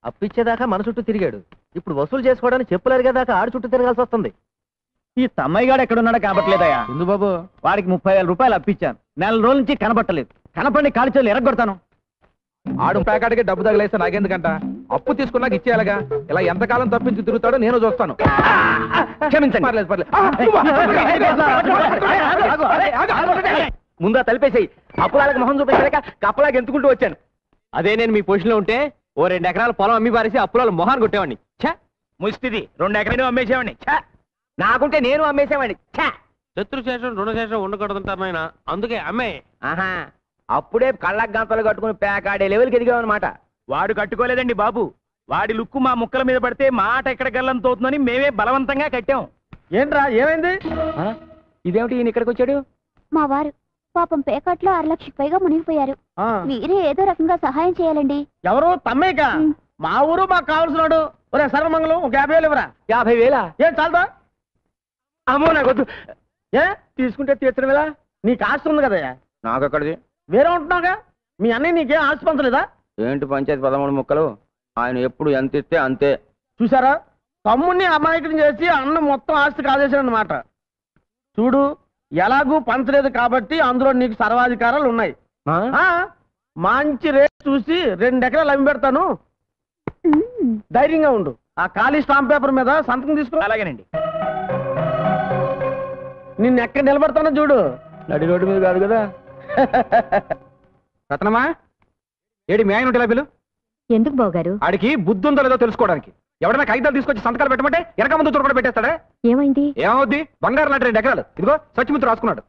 అప్పిచ్చేదాకా మన చుట్టూ తిరిగాడు. ఇప్పుడు వసూలు చేసుకోవడానికి చెప్పులు అరిగేదాకా ఆడు చుట్టూ తిరగాల్సి వస్తుంది. ఈ తమ్మయ్య గాడు ఎక్కడున్నాడో కాబట్లేదయ్యా. ఎందు బాబు? వాడికి 30,000 రూపాయలు అప్పిచ్చాను. నెల రోజుల నుంచి కనబట్టలేదు. కనపడి కాలి చేతులు ఎరగొడతాను. ఆడు ప్యాకెట్కి డబ్బు తగిలేస్తే నాకెందుకంట? అప్పు తీసుకున్నాక ఇచ్చేయాలగా. ఇలా ఎంతకాలం తప్పించి తిరుగుతాడో నేను చూస్తాను. క్షమించండి. పర్లేదు పర్లేదు. ముందా తలిపేసాయి. అప్పులాలకు మొహం చూపించలేక కప్పలాగా ఎంతుకుంటూ వచ్చాను. అదే నేను మీ పొజిషన్లో ఉంటే ఓ 2 ఎకరాల పొలం అమ్మి పారేసి అప్పులాలు మొహాన్ని కొట్టేవాడిని. ఛా, ముష్టిది 2 ఎకరాలు అమ్మేసేవాడిని. ఛా, నాకుంటే నేను అమ్మేసేవాడిని. ఛా, శత్రుశేషం రుణశేషం ఉండకూడదంటారు. అందుకే అమ్మే. ఆహా, అప్పుడే కళ్ళకు గంతలు కట్టుకుని పేకాడే లెవెల్కి ఎదిగామన్నమాట. వాడు కట్టుకోలేదండి బాబు. వాడి లుక్కు మా ముక్కల మీద పడితే మాట ఎక్కడ గల్లంతవుతుందని మేమే బలవంతంగా కట్టాం. ఏంట్రా ఏమైంది? ఇదేమిటి ఈయన ఇక్కడికి వచ్చాడు? మా వారు పాపం పేకాట్లో 6 లక్షలకు పైగా మునిగిపోయారు. మీరే ఏదో రకంగా సహాయం చేయాలండి. ఎవరు? తమ్మేక? మా ఊరు మాకు కావాల్సినాడు. ఒరే సర్వమంగళం, ఒక 50,000 ఇవ్వరా. 50,000? ఏం చాలదా? అమ్మో నాకొద్దు. ఏ తీసుకుంటే తీర్చడం ఎలా? నీకు ఆస్తి ఉంది కదా? నాకు అక్కడిది. వేరే ఉంటున్నావుగా? మీ అన్నయ్య నీకేం ఆస్తి పంచలేదా? ఏంటి పంచాయతీ 13 ముక్కలు? ఆయన ఎప్పుడు ఎంత ఇస్తే అంతే. చూసారా, తమ్ముడిని అమాయకుని చేసి అన్న మొత్తం ఆస్తి కాజేశాడనమాట. చూడు, ఎలాగూ పంచలేదు కాబట్టి అందులో నీకు సర్వాధికారాలు ఉన్నాయి. మంచి రేట్ చూసి 2 ఎకరాలు అమ్మి పెడతాను. ధైర్యంగా ఉండు. ఆ ఖాళీ స్టాంప్ పేపర్ మీద సంతకం తీసుకో. అలాగేనండి. నిన్ను ఎక్కడ నిలబడతానో చూడు. నడి రోడ్డు మీద కాదు కదా. రత్నమా, ఏడి మీ ఆయన ఉంటే పిలు. ఎందుకు బావగారు? ఆడికి బుద్ధి ఉందో లేదో తెలుసుకోవడానికి. ఎవడైనా కాగితాలు తీసుకొచ్చి సంతకాలు పెట్టమంటే వెనక ముందు కూడా పెట్టేస్తాడా? ఏమైంది? ఏమవుద్ది? బంగారు లాంటి 2 ఎకరాలు ఇదిగో సచ్చిమిత్రు రాసుకున్నాడు.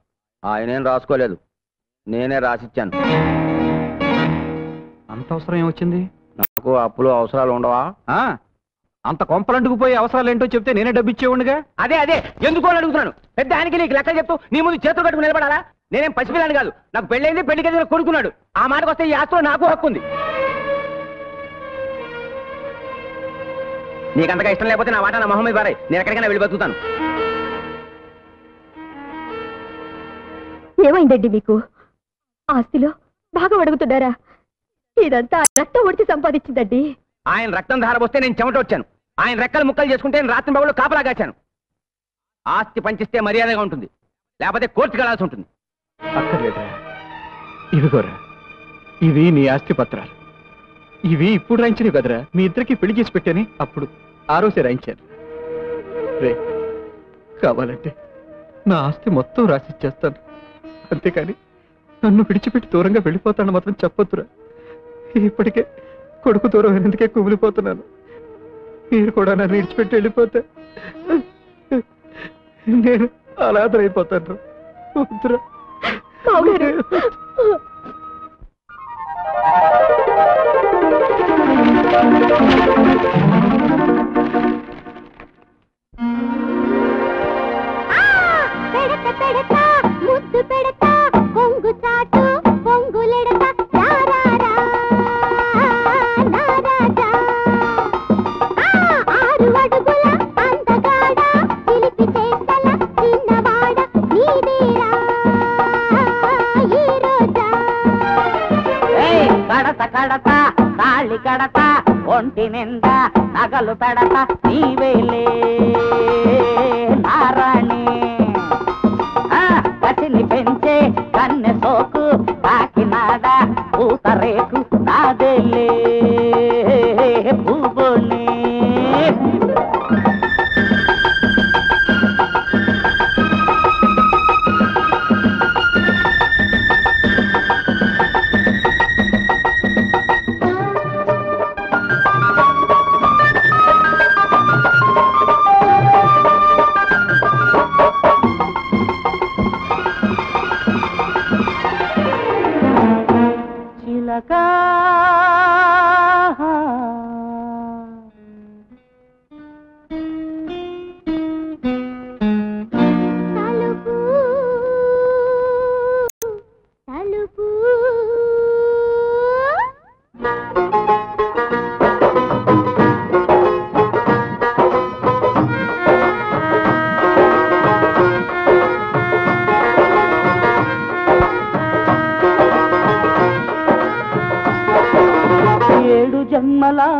ఆయనేం రాసుకోలేదు, నేనే రాసిచ్చాను. అంత అవసరం ఏమొచ్చింది? నాకు అప్పులు అవసరాలు ఉండవా? అంత కొంపలంటుకుపోయే అవసరాలు ఏంటో చెప్తే నేనే డబ్బు ఇచ్చేవాడిగా. అదే అదే ఎందుకో అని అడుగుతున్నాను. పెద్ద ఆయనకి నీకు లెక్క చెప్తూ నీ ముందు చేతులు కట్టుకుని నిలబడాలా? నేనేం పసిపిల్లని కాదు. నాకు పెళ్ళైంది, పెళ్లికి ఎదిగిన కొడుకున్నాడు. ఆ మాటకు వస్తే ఈ ఆస్తిలో నాకు హక్కు ఉంది. నీకంతగా ఇష్టం లేకపోతే నా మాట నా మొహం మీద పారాయి. నేను ఎక్కడికైనా వెళ్ళి బతుకుతాను. ఏమైందండి మీకు? ఆస్తిలో బాగా అడుగుతున్నారా? ఇదంతా రక్తం ఒడిచి సంపాదించిందండి. ఆయన రక్తం ధారపోస్తే నేను చెమట వచ్చాను. ఆయన రెక్కలు ముక్కలు చేసుకుంటే నేను రాత్రి బాబులో కాపలాగాచాను. ఆస్తి పంచిస్తే మర్యాదగా ఉంటుంది, లేకపోతే కోర్టుకు వెళ్ళాల్సి ఉంటుంది. అక్కర్లేదురా, ఇదిగోరా, ఇవి నీ ఆస్తి పత్రాలు. ఇవి ఇప్పుడు రాయించినవి కదరా. మీ ఇద్దరికి పెళ్లి చేసి పెట్టాని అప్పుడు ఆ రోజే రాయించాను. రే, కావాలంటే నా ఆస్తి మొత్తం రాసిచ్చేస్తాను. అంతేకాని నన్ను విడిచిపెట్టి దూరంగా వెళ్ళిపోతాను మాత్రం చెప్పొద్దురా. ఇప్పటికే కొడుకు దూరం ఎందుకే కుమిలిపోతున్నాను. మీరు కూడా నన్ను విడిచిపెట్టి వెళ్ళిపోతే నేను అనాథరైపోతాను. వద్దురా. పెడత పెడత ముద్దు పెడత కొంగు చాటు పొంగులెడత రారారా నారాజా. 6 అడుగుల అందగాడ పిలిపి చేతల చిన్నవాడ నీదేరా ఈ రోజా. కడత కడత తాళి కడత ఒంటి నిండా నగలు పెడత నీవేలే నారాణి. కసిని పెంచే కన్నె సోకు కాకినాడ పూతరేకు నాదేలే పూబోని.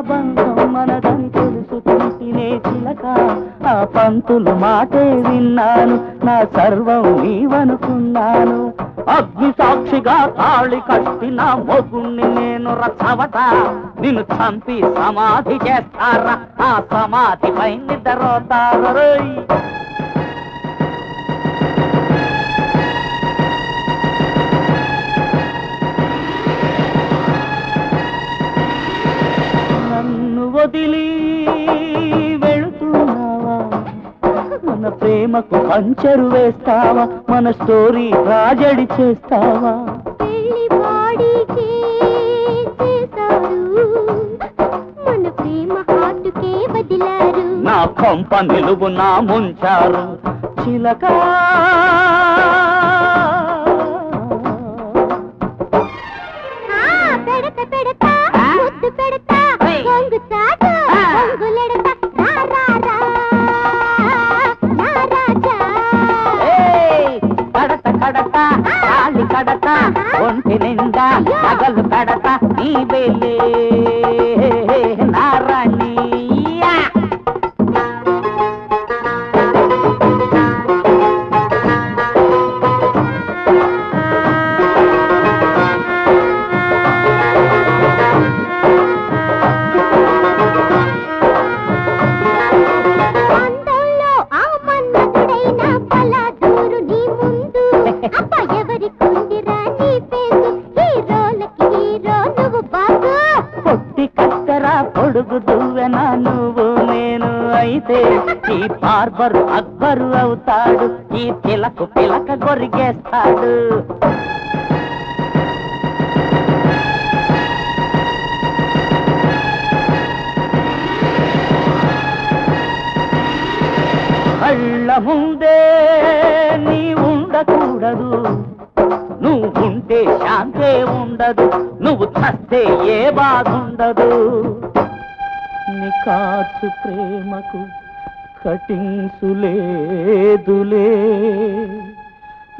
బంధం మనదని తెలుసుకుంటేనే చిలక ఆ పంతులు మాటే విన్నాను నా సర్వం నీవనుకున్నాను అగ్ని సాక్షిగా తాళి కట్టిన మొగుణ్ణి నేను రసవట నిన్ను చంపి సమాధి చేస్తారా ఆ సమాధిపై నిద్రపోతారు నన్ను వదిలి వెళుతున్నావా మన ప్రేమకు పంచరు వేస్తావా మన స్టోరీ ట్రాజెడీ చేస్తావా మన ప్రేమ హాటుకే బదిలారు నా కొంప నిలువు నా ముంచారు చిలక పెడత పెడతా ముద్దు పెడతా కొంగు చాటు కొంగులెడతా కడత కడత కాలి కడత ఒంటి నిండా నగలు కడత నీ వెళ్ళే నారాణి పొడుగు దువ్వెన నువ్వు నేను అయితే ఈ బార్బరు అక్బరు అవుతాడు ఈ పిలకు పిలక గొరిగేస్తాడు కళ్ళ ముందే నీ ఉండకూడదు నువ్వుంటే శాంతే ఉండదు నువ్వు చస్తే ఏ బాధ ఉండదు నీ కాచు ప్రేమకు కటింసులేదులే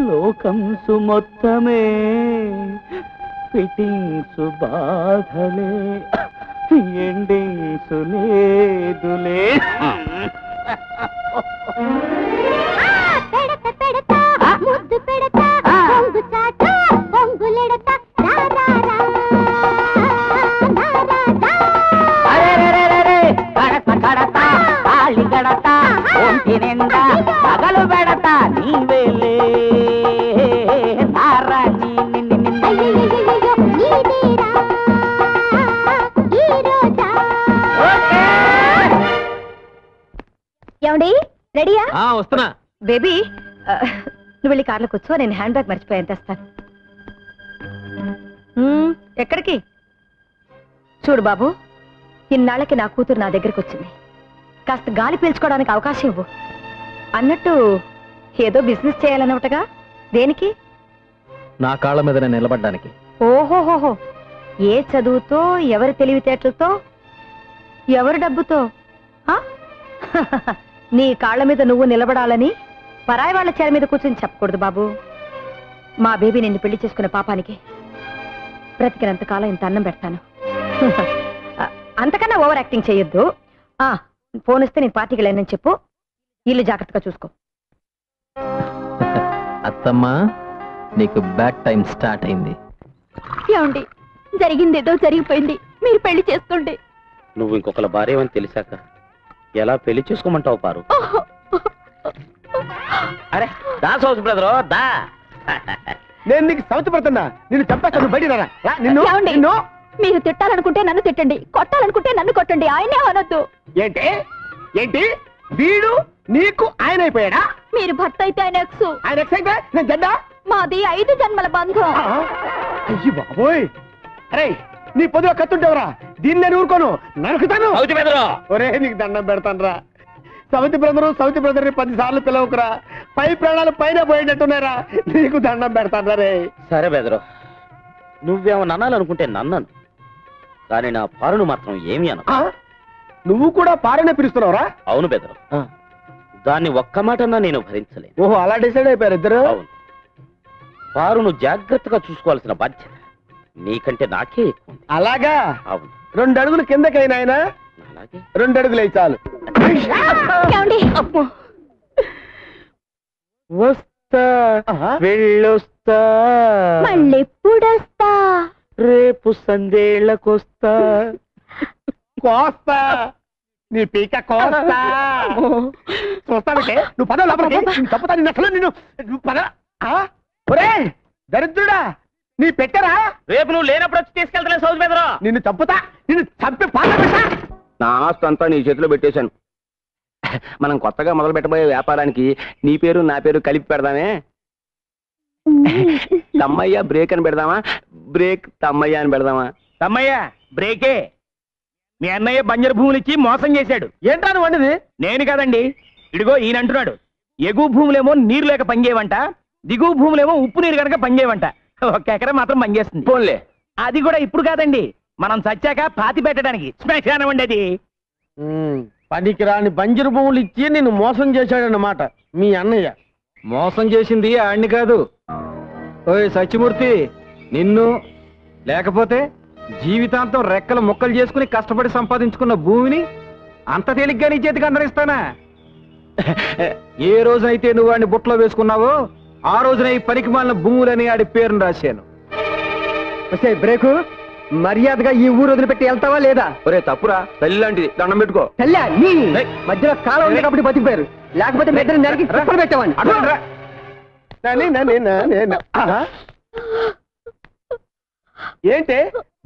లోకంసు మొత్తమే ఫిటింగ్సు బాధలే ఎండింగ్సులేదులే పెడత పెడతా ముద్దు పెడతా కొంగు చాటు కొంగులెడతా కడత కడత తాళి గడత ఒంటి నిండా పగలు పెడతా నీవేలే నారాణి ఏమండి రెడీయా వస్తున్నా బేబీ నువ్వు వెళ్ళి కార్లో కూర్చో నేను హ్యాండ్ బ్యాగ్ మర్చిపోయాను తెస్తాను ఎక్కడికి చూడు బాబు ఇన్నాళ్ళకి నా కూతురు నా దగ్గరికి వచ్చింది కాస్త గాలి పీల్చుకోవడానికి అవకాశం ఇవ్వు అన్నట్టు ఏదో బిజినెస్ చేయాలన్నట్టుగా దేనికి నా కాళ్ళ మీద నేను నిలబడ్డానికి. ఓహోహోహో ఏ చదువుతో ఎవరి తెలివితేటలతో ఎవరి డబ్బుతో నీ కాళ్ళ మీద నువ్వు నిలబడాలని పరాయి వాళ్ళ చేర మీద కూర్చొని చెప్పకూడదు బాబు. మా బేబీ నిన్ను పెళ్లి చేసుకునే పాపానికి బ్రతికినంత కాలం ఇంత అన్నం పెడతాను. అంతకన్నా ఓవర్ యాక్టింగ్ చేయొద్దు. ఫోన్ ఇస్తే నేను పార్టీకి వెళ్ళానని చెప్పు. ఇల్లు జాగ్రత్తగా చూసుకో. అత్తమ్మా నీకు బ్యాడ్ టైం స్టార్ట్ అయింది. ఏమండి జరిగింది ఏదో జరిగిపోయింది, మీరు పెళ్లి చేసుకోండి. నువ్వు ఇంకొకళ్ళ భార్య అని తెలిసాక ఎలా పెళ్లి చేసుకోమంటావు పారు? అరే దా సౌత్ బ్రదర్ దా. నేను నీకు సౌత్ పడుతున్నా, నిన్ను చంపేస్తాను. బయట నిన్ను మీరు తిట్టాలనుకుంటే నన్ను తిట్టండి, కొట్టాలనుకుంటే నన్ను కొట్టండి, ఆయనే అనొద్దు. ఏంటి ఏంటి వీడు నీకు ఆయన అయిపోయాడా? మీరు భర్త అయితే ఆయన ఎక్స్, ఆయన ఎక్స్ అయితే నేను జడ్డా. మాది 5 జన్మల బంధం. అయ్యి బాబోయ్, అరే నీ పొద్దుగా కత్తుంటావురా, దీన్ని నేను ఊరుకోను, నరుకుతాను. ఒరే నీకు దండం పెడతాను రా. సౌతి బ్రదర్ 10 సార్లు పిలవకురా, పై ప్రాణాలు పైన పోయేటట్టున్నారా, నీకు దండం పెడతాను రే. సరే బెదరు, నువ్వేమన్నా అనాలనుకుంటే నన్నను, కానీ నా పారును మాత్రం ఏమి అన. నువ్వు కూడా పారనే పిలుస్తున్నావురా? అవును బెదరు, దాన్ని ఒక్క మాటన్నా నేను భరించలేను. ఓహో అలా డిసైడ్ అయిపోయారు ఇద్దరు? అవును, పారును జాగ్రత్తగా చూసుకోవాల్సిన బాధ్యత నీకంటే నాకే ఎక్కువ. అలాగా? అవును. 2 అడుగులు కిందకైనా ఆయన అలాగే 2 అడుగులు అయి చాలు. ఏమండి? వస్తా వెళ్ళొస్తా మళ్ళెప్పుడొస్తా? రేపు సందేళ్లకొస్తా. కోస్తా నీ పీక కోస్తా. చూస్తానంటే నువ్వు పద లోపలికి. నేను తప్పుతా నిన్ను అసలు నువ్వు పద. ఒరే దరిద్రుడా, నీ పెట్టరా? రేపు నువ్వు లేనప్పుడు వచ్చి తీసుకెళ్తాను సౌత్ బెదరు. నిన్ను చంపుతా, నిన్ను చంపి పాత పెట్టా. నా ఆస్తి అంతా నీ చేతిలో పెట్టేశాను. మనం కొత్తగా మొదలు పెట్టబోయే వ్యాపారానికి నీ పేరు నా పేరు కలిపి పెడదామే. తమ్మయ్య బ్రేక్ అని పెడదామా, బ్రేక్ తమ్మయ్య అని పెడదామా? తమ్మయ్య బ్రేకే. మీ అన్నయ్య బంజరు భూములు ఇచ్చి మోసం చేశాడు. ఏంట్రా నువ్వు వండిది? నేను కాదండి, ఇడిగో ఈయన అంటున్నాడు. ఎగువ భూములేమో నీరు లేక పంగేవంట, దిగువ భూములేమో ఉప్పు నీరు కనుక పంగేవంట. 1 ఎకరం మాత్రం పంగేస్తుంది. పోన్లే, అది కూడా ఇప్పుడు కాదండి, మనం చచ్చాక పాతి పెట్టడానికి శ్మశానం అండి అది. పనికి రాని బంజరు భూములు ఇచ్చి నిన్ను మోసం చేశాడన్నమాట మీ అన్నయ్య. మోసం చేసింది ఆడిని కాదు. ఓయ్ సత్యమూర్తి, నిన్ను లేకపోతే జీవితాంతం రెక్కలు ముక్కలు చేసుకుని కష్టపడి సంపాదించుకున్న భూమిని అంత తేలిగ్గా నీ చేతికి అందరిస్తానా? ఏ రోజునైతే నువ్వు వాడిని బుట్టలో వేసుకున్నావో ఆ రోజున ఈ పనికి మాలిన భూములని ఆడి పేరును రాశాను. బ్రేకు మర్యాదగా ఈ ఊరు వదిలిపెట్టి వెళ్తావా లేదా? ఒరే తప్పురా, తల్లి లాంటిది, దండం పెట్టుకో. తెల్లా నీ మధ్యలో కాలం ఉంది కాబట్టి బతికిపోయారు, లేకపోతే మీ ఇద్దరు నరికి కుప్పలు పెట్టేవాడిని. ఏంటి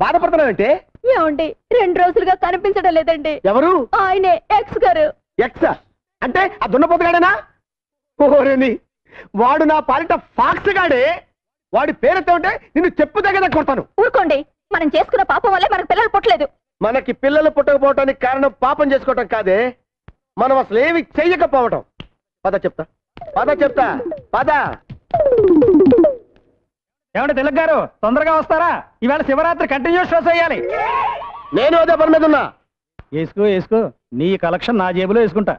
బాధపడుతున్నావంటే? ఏమండి 2 రోజులుగా కనిపించడం లేదండి. ఎవరు? ఆయనే ఎక్స్ గారు. ఎక్స్ అంటే ఆ దున్నపోతుగాడేనా? ఓరేని, వాడు నా పాలిట ఫాక్స్ గాడే. వాడి పేరుతో ఉంటే నిన్ను చెప్పు దగ్గర కొడతాను. ఊరుకోండి, మనం చేసుకున్న పాపం వల్లే మనకు పిల్లలు పుట్టలేదు. మనకి పిల్లలు పుట్టకపోవటానికి కారణం పాపం చేసుకోవటం కాదే, మనం అసలు ఏమి చెయ్యకపోవటం. పద చెప్తా, పద చెప్తా, పద. ఏమంటే తిలక్ గారు, తొందరగా వస్తారా? ఇవాళ శివరాత్రి కంటిన్యూస్ షోస్ వేయాలి. నేను అదే పని మీద ఉన్నా. వేసుకో వేసుకో, నీ కలెక్షన్ నా జేబులో వేసుకుంటా.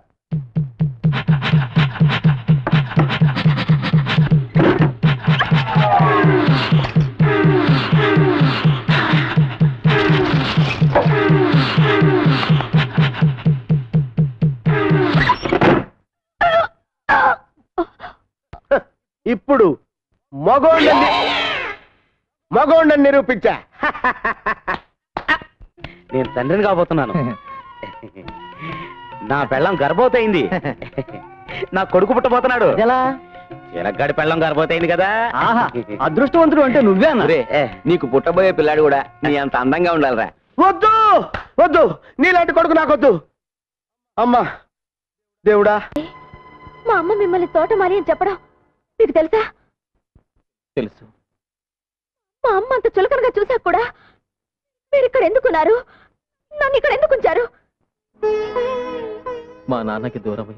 ఇప్పుడు మగోండని నిరూపించా. నేను తండ్రిని కాబోతున్నాను. నా పెళ్ళం గర్భవతయింది. నా కొడుకు పుట్టబోతున్నాడు. ఎలా? చిలక్గాడి పెళ్ళం గర్భవతయింది కదా. అదృష్టవంతుడు అంటే నువ్వే అన్న. ఒరే, నీకు పుట్టబోయే పిల్లాడు కూడా నీ అంత అందంగా ఉండాలిరా. వద్దు వద్దు, నీలాంటి కొడుకు నాకొద్దు. అమ్మా దేవుడా, మా అమ్మ మిమ్మల్ని తోటమాలి అని చెప్పడం మీకు తెలుసా? తెలుసు. మా అమ్మ అంత చులకనగా చూసాక కూడా మీరు ఇక్కడ ఎందుకున్నారు? నన్ను ఇక్కడ ఎందుకు ఉంచారు? మా నాన్నకి దూరమై